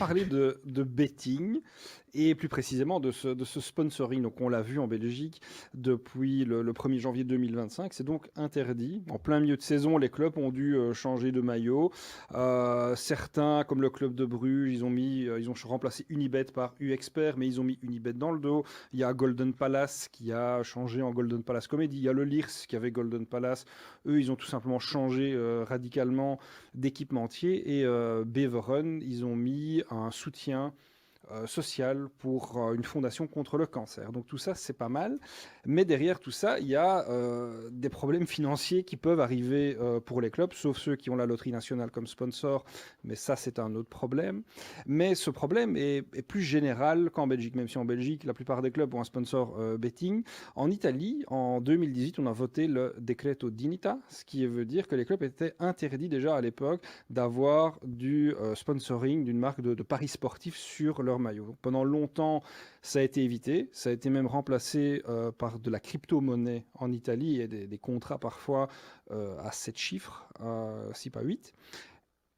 parler de betting et plus précisément de ce sponsoring. Donc on l'a vu en Belgique depuis le 1er janvier 2025. C'est donc interdit. En plein milieu de saison, les clubs ont dû changer de maillot. Certains, comme le club de Bruges, ils ont remplacé Unibet par U-Expert, mais ils ont mis Unibet dans le dos. Il y a Golden Palace qui a changé en Golden Palace Comedy. Il y a le Lirs qui avait Golden Palace. Eux, ils ont tout simplement changé radicalement d'équipementier. Et Beveren, ils ont mis un soutien social pour une fondation contre le cancer. Donc tout ça, c'est pas mal. Mais derrière tout ça, il y a des problèmes financiers qui peuvent arriver pour les clubs, sauf ceux qui ont la loterie nationale comme sponsor. Mais ça, c'est un autre problème. Mais ce problème est plus général qu'en Belgique, même si en Belgique, la plupart des clubs ont un sponsor betting. En Italie, en 2018, on a voté le Decreto Dignità, ce qui veut dire que les clubs étaient interdits déjà à l'époque d'avoir du sponsoring d'une marque de paris sportifs sur leur maillot. Donc, pendant longtemps, ça a été évité. Ça a été même remplacé par de la crypto-monnaie en Italie et des contrats parfois à 7 chiffres, si pas 8.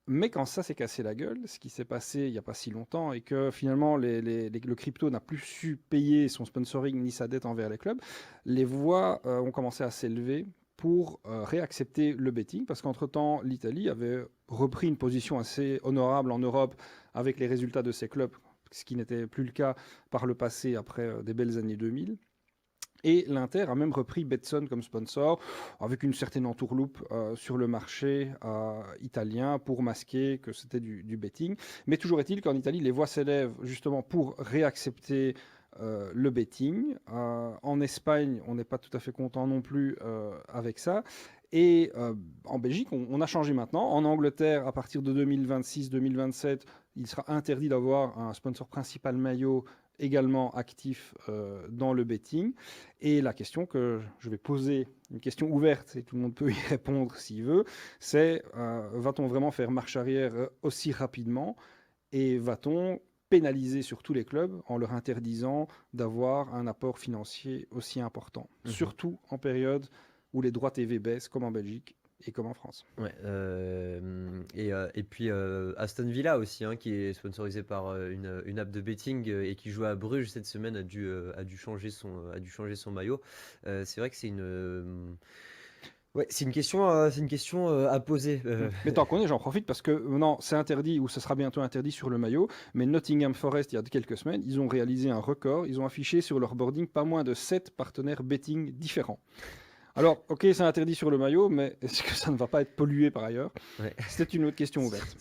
Mais quand ça s'est cassé la gueule, ce qui s'est passé il n'y a pas si longtemps, et que finalement le crypto n'a plus su payer son sponsoring ni sa dette envers les clubs, les voix ont commencé à s'élever pour réaccepter le betting, parce qu'entre-temps, l'Italie avait repris une position assez honorable en Europe avec les résultats de ses clubs, ce qui n'était plus le cas par le passé après des belles années 2000. Et l'Inter a même repris Betson comme sponsor, avec une certaine entourloupe sur le marché italien pour masquer que c'était du betting. Mais toujours est-il qu'en Italie, les voix s'élèvent justement pour réaccepter le betting. En Espagne, on n'est pas tout à fait content non plus avec ça. Et en Belgique, on a changé maintenant. En Angleterre, à partir de 2026-2027, il sera interdit d'avoir un sponsor principal maillot également actif dans le betting. Et la question que je vais poser, une question ouverte, et tout le monde peut y répondre s'il veut, c'est va-t-on vraiment faire marche arrière aussi rapidement, et va-t-on pénaliser sur tous les clubs en leur interdisant d'avoir un apport financier aussi important, surtout en période où les droits TV baissent, comme en Belgique et comme en France. Ouais, et puis Aston Villa aussi, hein, qui est sponsorisé par une app de betting et qui joue à Bruges cette semaine a dû changer son maillot. C'est vrai que ouais, c'est une question à poser. Mais tant qu'on est, j'en profite parce que non, c'est interdit ou ce sera bientôt interdit sur le maillot. Mais Nottingham Forest, il y a quelques semaines, ils ont réalisé un record. Ils ont affiché sur leur boarding pas moins de 7 partenaires betting différents. Alors, ok, c'est interdit sur le maillot, mais est-ce que ça ne va pas être pollué par ailleurs? Ouais. C'était une autre question ouverte.